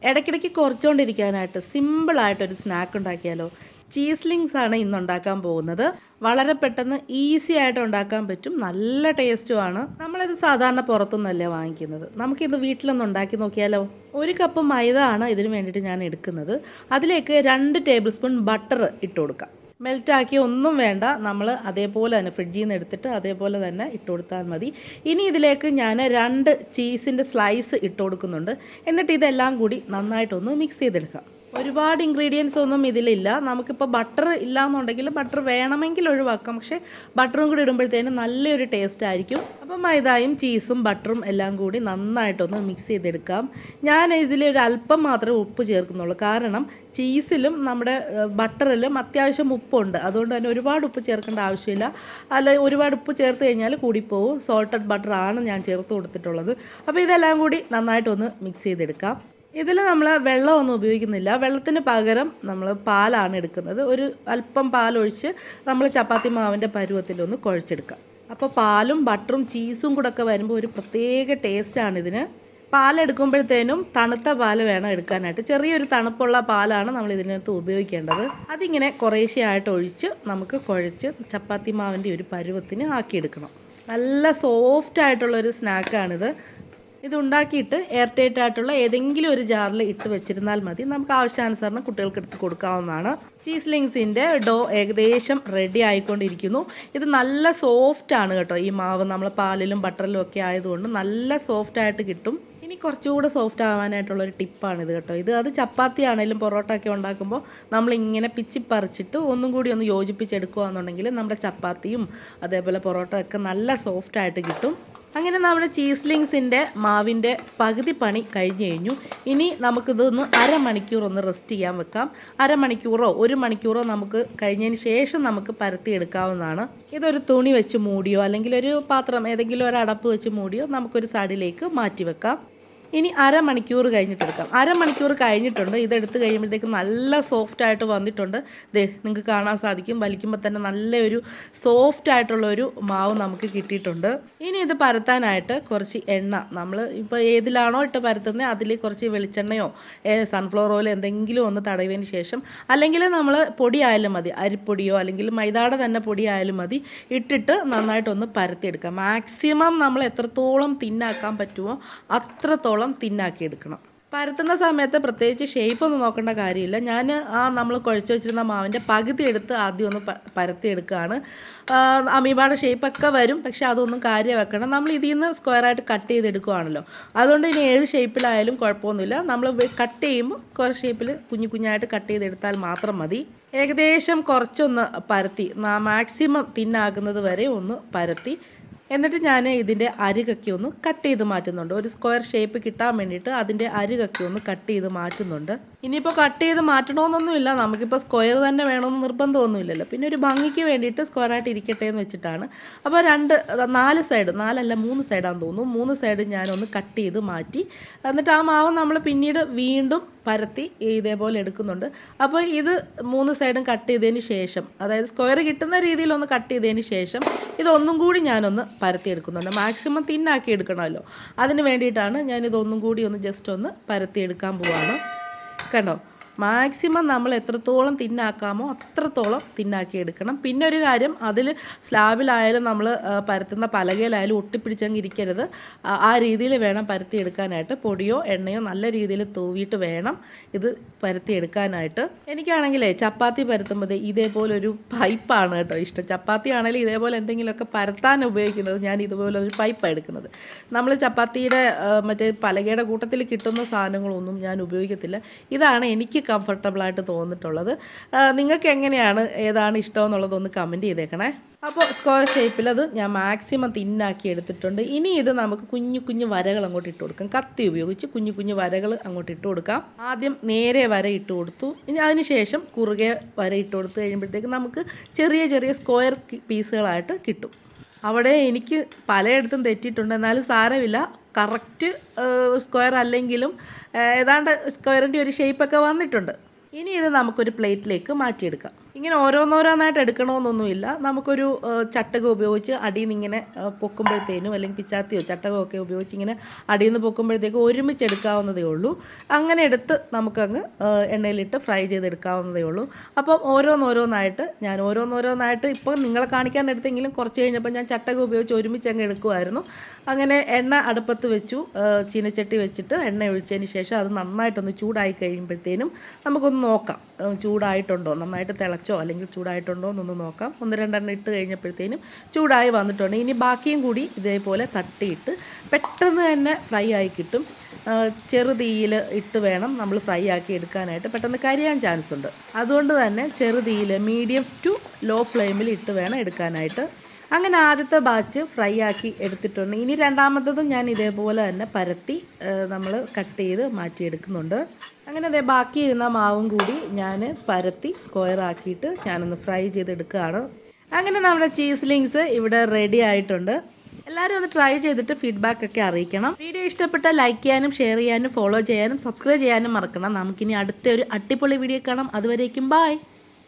ഇടയ്ക്കിടയ്ക്ക് കുറച്ചുകൊണ്ടിരിക്കാനായിട്ട് സിമ്പിളായിട്ടൊരു സ്നാക്ക് ഉണ്ടാക്കിയാലോ. ചീസ്ലിങ്സ് ആണ് ഇന്ന് ഉണ്ടാക്കാൻ പോകുന്നത്. വളരെ പെട്ടെന്ന് ഈസി ആയിട്ട് ഉണ്ടാക്കാൻ പറ്റും, നല്ല ടേസ്റ്റുമാണ്. നമ്മളിത് സാധാരണ പുറത്തുനിന്നല്ലേ വാങ്ങിക്കുന്നത്. നമുക്കിത് വീട്ടിലൊന്ന് ഉണ്ടാക്കി നോക്കിയാലോ. 1 കപ്പ് മൈദ ആണ് ഇതിന് വേണ്ടിയിട്ട് ഞാൻ എടുക്കുന്നത്. അതിലേക്ക് 2 ടേബിൾ സ്പൂൺ ബട്ടർ ഇട്ട് കൊടുക്കാം. മെൽറ്റാക്കി ഒന്നും വേണ്ട, നമ്മൾ അതേപോലെ തന്നെ ഫ്രിഡ്ജിൽ നിന്ന് എടുത്തിട്ട് അതേപോലെ തന്നെ ഇട്ട് കൊടുത്താൽ മതി. ഇനി ഇതിലേക്ക് ഞാൻ 2 ചീസിൻ്റെ സ്ലൈസ് ഇട്ട് കൊടുക്കുന്നുണ്ട്. എന്നിട്ട് ഇതെല്ലാം കൂടി നന്നായിട്ടൊന്ന് മിക്സ് ചെയ്തെടുക്കാം. ഒരുപാട് ഇൻഗ്രീഡിയൻസ് ഒന്നും ഇതിലില്ല. നമുക്കിപ്പോൾ ബട്ടർ ഇല്ല എന്നുണ്ടെങ്കിൽ ബട്ടർ വേണമെങ്കിൽ ഒഴിവാക്കാം, പക്ഷേ ബട്ടറും കൂടി ഇടുമ്പോഴത്തേനും നല്ലൊരു ടേസ്റ്റ് ആയിരിക്കും. അപ്പോൾ മൈദയും ചീസും ബട്ടറും എല്ലാം കൂടി നന്നായിട്ടൊന്ന് മിക്സ് ചെയ്തെടുക്കാം. ഞാൻ ഇതിലൊരു അല്പം മാത്രമേ ഉപ്പ് ചേർക്കുന്നുള്ളൂ, കാരണം ചീസിലും നമ്മുടെ ബട്ടറിലും അത്യാവശ്യം ഉപ്പുണ്ട്. അതുകൊണ്ട് തന്നെ ഒരുപാട് ഉപ്പ് ചേർക്കേണ്ട ആവശ്യമില്ല. അല്ല, ഒരുപാട് ഉപ്പ് ചേർത്ത് കഴിഞ്ഞാൽ കൂടിപ്പോവും. സോൾട്ടഡ് ബട്ടറാണ് ഞാൻ ചേർത്ത് കൊടുത്തിട്ടുള്ളത്. അപ്പോൾ ഇതെല്ലാം കൂടി നന്നായിട്ടൊന്ന് മിക്സ് ചെയ്തെടുക്കാം. ഇതിൽ നമ്മൾ വെള്ളമൊന്നും ഉപയോഗിക്കുന്നില്ല. വെള്ളത്തിന് പകരം നമ്മൾ പാലാണ് എടുക്കുന്നത്. ഒരു അല്പം പാലൊഴിച്ച് നമ്മൾ ചപ്പാത്തി മാവിൻ്റെ പരുവത്തിലൊന്ന് കുഴച്ചെടുക്കാം. അപ്പോൾ പാലും ബട്ടറും ചീസും കൂടെ ഒക്കെ വരുമ്പോൾ ഒരു പ്രത്യേക ടേസ്റ്റാണ് ഇതിന്. പാലെടുക്കുമ്പോഴത്തേനും തണുത്ത പാൽ വേണം എടുക്കാനായിട്ട്. ചെറിയൊരു തണുപ്പുള്ള പാലാണ് നമ്മൾ ഇതിനകത്ത് ഉപയോഗിക്കേണ്ടത്. അതിങ്ങനെ കുറേശ്ശെയായിട്ട് ഒഴിച്ച് നമുക്ക് കുഴച്ച് ചപ്പാത്തി മാവിൻ്റെ ഒരു പരുവത്തിന് ആക്കിയെടുക്കണം. നല്ല സോഫ്റ്റ് ആയിട്ടുള്ളൊരു സ്നാക്കാണിത്. ഇതുണ്ടാക്കിയിട്ട് എയർ ടൈറ്റ് ആയിട്ടുള്ള ഏതെങ്കിലും ഒരു ജാറിൽ ഇട്ട് വെച്ചിരുന്നാൽ മതി. നമുക്ക് ആവശ്യാനുസരണം കുട്ടികൾക്ക് എടുത്ത് കൊടുക്കാവുന്നതാണ്. ചീസ്ലിങ്സിൻ്റെ ഡോ ഏകദേശം റെഡി ആയിക്കൊണ്ടിരിക്കുന്നു. ഇത് നല്ല സോഫ്റ്റ് ആണ് കേട്ടോ. ഈ മാവ് നമ്മൾ പാലിലും ബട്ടറിലും ഒക്കെ ആയതുകൊണ്ട് നല്ല സോഫ്റ്റ് ആയിട്ട് കിട്ടും. ഇനി കുറച്ചുകൂടെ സോഫ്റ്റ് ആവാനായിട്ടുള്ളൊരു ടിപ്പാണിത് കേട്ടോ. അത് ചപ്പാത്തി ആണെങ്കിലും പൊറോട്ട ഒക്കെ ഉണ്ടാക്കുമ്പോൾ നമ്മളിങ്ങനെ പിച്ചിപ്പറിച്ചിട്ട് ഒന്നും കൂടി ഒന്ന് യോജിപ്പിച്ചെടുക്കുകയാണെന്നുണ്ടെങ്കിൽ നമ്മുടെ ചപ്പാത്തിയും അതേപോലെ പൊറോട്ട ഒക്കെ നല്ല സോഫ്റ്റായിട്ട് കിട്ടും. അങ്ങനെ നമ്മുടെ ചീസ്ലിങ്സിൻ്റെ മാവിൻ്റെ പകുതി പണി കഴിഞ്ഞു. ഇനി നമുക്കിതൊന്ന് അരമണിക്കൂർ ഒന്ന് റെസ്റ്റ് ചെയ്യാൻ വെക്കാം. അരമണിക്കൂറോ 1 മണിക്കൂറോ നമുക്ക് കഴിഞ്ഞതിന് ശേഷം നമുക്ക് പരത്തിയെടുക്കാവുന്നതാണ്. ഇതൊരു തുണി വെച്ച് മൂടിയോ അല്ലെങ്കിൽ ഒരു പാത്രം ഏതെങ്കിലും ഒരു അടപ്പ് വെച്ച് മൂടിയോ നമുക്കൊരു സൈഡിലേക്ക് മാറ്റി വെക്കാം. ഇനി അരമണിക്കൂർ കഴിഞ്ഞിട്ടെടുക്കാം. അരമണിക്കൂർ കഴിഞ്ഞിട്ടുണ്ട്. ഇതെടുത്ത് കഴിയുമ്പോഴത്തേക്ക് നല്ല സോഫ്റ്റായിട്ട് വന്നിട്ടുണ്ട്. നിങ്ങൾക്ക് കാണാൻ സാധിക്കും. വലിക്കുമ്പോൾ തന്നെ നല്ലൊരു സോഫ്റ്റ് ആയിട്ടുള്ളൊരു മാവ് നമുക്ക് കിട്ടിയിട്ടുണ്ട്. ഇനി ഇത് പരത്താനായിട്ട് കുറച്ച് എണ്ണ, നമ്മൾ ഇപ്പോൾ ഏതിലാണോ ഇട്ട് പരത്തുന്നത് അതിൽ കുറച്ച് വെളിച്ചെണ്ണയോ സൺഫ്ലവർ ഓയിലോ എന്തെങ്കിലും ഒന്ന് തടവിയതിന് ശേഷം, അല്ലെങ്കിൽ നമ്മൾ പൊടിയായാലും മതി, അരിപ്പൊടിയോ അല്ലെങ്കിൽ മൈദാടെ തന്നെ പൊടിയായാലും മതി, ഇട്ടിട്ട് നന്നായിട്ടൊന്ന് പരത്തിയെടുക്കാം. മാക്സിമം നമ്മൾ എത്രത്തോളം തിന്നാക്കാൻ പറ്റുമോ അത്രത്തോളം തിന്നാക്കി എടുക്കണം. പരത്തുന്ന സമയത്ത് പ്രത്യേകിച്ച് ഷേപ്പൊന്നും നോക്കേണ്ട കാര്യമില്ല. ഞാൻ നമ്മൾ കുഴച്ച് വെച്ചിരുന്ന മാവിൻ്റെ പകുതി എടുത്ത് ആദ്യം ഒന്ന് പരത്തിയെടുക്കുകയാണ്. അമീബായുടെ ഷേപ്പൊക്കെ വരും, പക്ഷേ അതൊന്നും കാര്യം വെക്കണം. നമ്മൾ ഇതിൽ നിന്ന് സ്ക്വയറായിട്ട് കട്ട് ചെയ്തെടുക്കുകയാണല്ലോ. അതുകൊണ്ട് ഇനി ഏത് ഷേപ്പിലായാലും കുഴപ്പമൊന്നുമില്ല. നമ്മൾ കട്ട് ചെയ്യുമ്പോൾ കുറച്ച് ഷേപ്പിൽ കുഞ്ഞു കുഞ്ഞായിട്ട് കട്ട് ചെയ്തെടുത്താൽ മാത്രം മതി. ഏകദേശം കുറച്ചൊന്ന് പരത്തി മാക്സിമം തിന്നാകുന്നത് വരെ ഒന്ന് പരത്തി എന്നിട്ട് ഞാൻ ഇതിൻ്റെ അരികൊക്കെ ഒന്ന് കട്ട് ചെയ്ത് മാറ്റുന്നുണ്ട്. ഒരു സ്ക്വയർ ഷേപ്പ് കിട്ടാൻ വേണ്ടിയിട്ട് അതിൻ്റെ അരികൊക്കെ ഒന്ന് കട്ട് ചെയ്ത് മാറ്റുന്നുണ്ട്. ഇനിയിപ്പോൾ കട്ട് ചെയ്ത് മാറ്റണമെന്നൊന്നുമില്ല, നമുക്കിപ്പോൾ സ്ക്വയർ തന്നെ വേണമെന്ന് നിർബന്ധമൊന്നുമില്ലല്ലോ. പിന്നെ ഒരു ഭംഗിക്ക് വേണ്ടിയിട്ട് സ്ക്വയറായിട്ട് ഇരിക്കട്ടെ എന്ന് വെച്ചിട്ടാണ്. അപ്പോൾ 4 സൈഡ്, 3 സൈഡാണെന്ന് തോന്നുന്നു, 3 സൈഡ് ഞാനൊന്ന് കട്ട് ചെയ്ത് മാറ്റി. എന്നിട്ട് ആ മാവ് നമ്മൾ പിന്നീട് വീണ്ടും പരത്തി ഇതേപോലെ എടുക്കുന്നുണ്ട്. അപ്പോൾ ഇത് 3 സൈഡും കട്ട് ചെയ്തതിന് ശേഷം, അതായത് സ്ക്വയർ കിട്ടുന്ന രീതിയിലൊന്ന് കട്ട് ചെയ്തതിന് ശേഷം ഇതൊന്നും കൂടി ഞാനൊന്ന് പരത്തി എടുക്കുന്നുണ്ട്. മാക്സിമം തിന്നാക്കി എടുക്കണമല്ലോ, അതിന് വേണ്ടിയിട്ടാണ് ഞാനിതൊന്നും കൂടി ഒന്ന് ജസ്റ്റ് ഒന്ന് പരത്തി എടുക്കാൻ പോവാണ്. കണ്ടോ, മാക്സിമം നമ്മൾ എത്രത്തോളം തിന്നാക്കാമോ അത്രത്തോളം തിന്നാക്കി എടുക്കണം. പിന്നെ ഒരു കാര്യം, അതിൽ സ്ലാബിലായാലും നമ്മൾ പരത്തുന്ന പലകയിലായാലും ഒട്ടിപ്പിടിച്ചങ്ങ് ഇരിക്കരുത്. ആ രീതിയിൽ വേണം പരത്തിയെടുക്കാനായിട്ട്. പൊടിയോ എണ്ണയോ നല്ല രീതിയിൽ തൂവിയിട്ട് വേണം ഇത് പരത്തിയെടുക്കാനായിട്ട്. എനിക്കാണെങ്കിലേ ചപ്പാത്തി പരത്തുമ്പോൾ ഇതേപോലൊരു പൈപ്പാണ് കേട്ടോ ഇഷ്ടം. ചപ്പാത്തി ആണെങ്കിലും ഇതേപോലെ എന്തെങ്കിലുമൊക്കെ പരത്താൻ ഉപയോഗിക്കുന്നത് ഞാൻ ഇതുപോലൊരു പൈപ്പാണ് എടുക്കുന്നത്. നമ്മൾ ചപ്പാത്തിയുടെ മറ്റേ പലകയുടെ കൂട്ടത്തിൽ കിട്ടുന്ന സാധനങ്ങളൊന്നും ഞാൻ ഉപയോഗിക്കത്തില്ല. ഇതാണ് എനിക്ക് കംഫർട്ടബിളായിട്ട് തോന്നിയിട്ടുള്ളത്. നിങ്ങൾക്ക് എങ്ങനെയാണ്, ഏതാണ് ഇഷ്ടമെന്നുള്ളതൊന്ന് കമൻറ്റ് ചെയ്തേക്കണേ. അപ്പോൾ സ്ക്വയർ ഷേപ്പിൽ അത് ഞാൻ മാക്സിമം തിന്നാക്കി എടുത്തിട്ടുണ്ട്. ഇനി ഇത് നമുക്ക് കുഞ്ഞു കുഞ്ഞു വരകൾ അങ്ങോട്ട് ഇട്ട് കൊടുക്കാം. കത്തി ഉപയോഗിച്ച് കുഞ്ഞു കുഞ്ഞു വരകൾ അങ്ങോട്ട് ഇട്ട് കൊടുക്കാം. ആദ്യം നേരെ വര ഇട്ട് കൊടുത്തു. ഇനി അതിന് ശേഷം കുറുകെ വര ഇട്ട് കൊടുത്ത് കഴിയുമ്പോഴത്തേക്ക് നമുക്ക് ചെറിയ ചെറിയ സ്ക്വയർ പീസുകളായിട്ട് കിട്ടും. അവിടെ എനിക്ക് പലയിടത്തും തെറ്റിയിട്ടുണ്ട്, എന്നാലും സാരമില്ല. കറക്റ്റ് സ്ക്വയർ അല്ലെങ്കിലും ഏതാണ്ട് സ്ക്വയറിൻ്റെ ഒരു ഷേപ്പൊക്കെ വന്നിട്ടുണ്ട്. ഇനി ഇത് നമുക്കൊരു പ്ലേറ്റിലേക്ക് മാറ്റിയെടുക്കാം. ഇങ്ങനെ ഓരോന്നോരോന്നായിട്ട് എടുക്കണമെന്നൊന്നുമില്ല. നമുക്കൊരു ചട്ടകം ഉപയോഗിച്ച് അടിയിൽ നിന്ന് ഇങ്ങനെ പൊക്കുമ്പോഴത്തേനും, അല്ലെങ്കിൽ പിച്ചാത്തിയോ ചട്ടകമൊക്കെ ഉപയോഗിച്ച് ഇങ്ങനെ അടിയിൽ നിന്ന് പൊക്കുമ്പോഴത്തേക്കും ഒരുമിച്ച് എടുക്കാവുന്നതേ ഉള്ളൂ. അങ്ങനെ എടുത്ത് നമുക്കങ്ങ് എണ്ണയിലിട്ട് ഫ്രൈ ചെയ്തെടുക്കാവുന്നതേ ഉള്ളൂ. അപ്പം ഓരോന്നോരോന്നായിട്ട് ഇപ്പം നിങ്ങളെ കാണിക്കാൻ എടുത്തെങ്കിലും കുറച്ച് കഴിഞ്ഞപ്പോൾ ഞാൻ ചട്ടകം ഉപയോഗിച്ച് ഒരുമിച്ച് അങ്ങ് എടുക്കുമായിരുന്നു. അങ്ങനെ എണ്ണ അടുപ്പത്ത് വെച്ചു, ചീനച്ചട്ടി വെച്ചിട്ട് എണ്ണ ഒഴിച്ചതിന് ശേഷം അത് നന്നായിട്ടൊന്ന് ചൂടായി കഴിയുമ്പോഴത്തേനും നമുക്കൊന്ന് നോക്കാം ചൂടായിട്ടുണ്ടോ, നന്നായിട്ട് തിളച്ചോ അല്ലെങ്കിൽ ചൂടായിട്ടുണ്ടോ എന്നൊന്ന് നോക്കാം. 1-2 ഇട്ട് കഴിഞ്ഞപ്പോഴത്തേനും ചൂടായി വന്നിട്ടുണ്ട്. ഇനി ബാക്കിയും കൂടി ഇതേപോലെ തട്ടിയിട്ട് പെട്ടെന്ന് തന്നെ ഫ്രൈ ആയി കിട്ടും. ചെറുതീയിൽ ഇട്ട് വേണം നമ്മൾ ഫ്രൈ ആക്കി എടുക്കാനായിട്ട്, പെട്ടെന്ന് കരിയാൻ ചാൻസ് ഉണ്ട്. അതുകൊണ്ട് തന്നെ ചെറുതീയിൽ മീഡിയം ടു ലോ ഫ്ലെയിമിൽ ഇട്ട് വേണം എടുക്കാനായിട്ട്. അങ്ങനെ ആദ്യത്തെ ബാച്ച് ഫ്രൈ ആക്കി എടുത്തിട്ടുണ്ട്. ഇനി രണ്ടാമത്തതും ഞാൻ ഇതേപോലെ തന്നെ പരത്തി നമ്മൾ കട്ട് ചെയ്ത് മാറ്റിയെടുക്കുന്നുണ്ട്. അങ്ങനെ അതേ ബാക്കി ഇരുന്ന മാവും കൂടി ഞാൻ പരത്തി സ്ക്വയർ ആക്കിയിട്ട് ഞാനൊന്ന് ഫ്രൈ ചെയ്തെടുക്കുകയാണ്. അങ്ങനെ നമ്മുടെ ചീസ്ലിങ്സ് ഇവിടെ റെഡി ആയിട്ടുണ്ട്. എല്ലാവരും ഒന്ന് ട്രൈ ചെയ്തിട്ട് ഫീഡ്ബാക്ക് ഒക്കെ അറിയിക്കണം. വീഡിയോ ഇഷ്ടപ്പെട്ടാൽ ലൈക്ക് ചെയ്യാനും ഷെയർ ചെയ്യാനും ഫോളോ ചെയ്യാനും സബ്സ്ക്രൈബ് ചെയ്യാനും മറക്കണം. നമുക്കിനി അടുത്ത ഒരു അടിപൊളി വീഡിയോ കാണാം. അതുവരേക്കും ബൈ.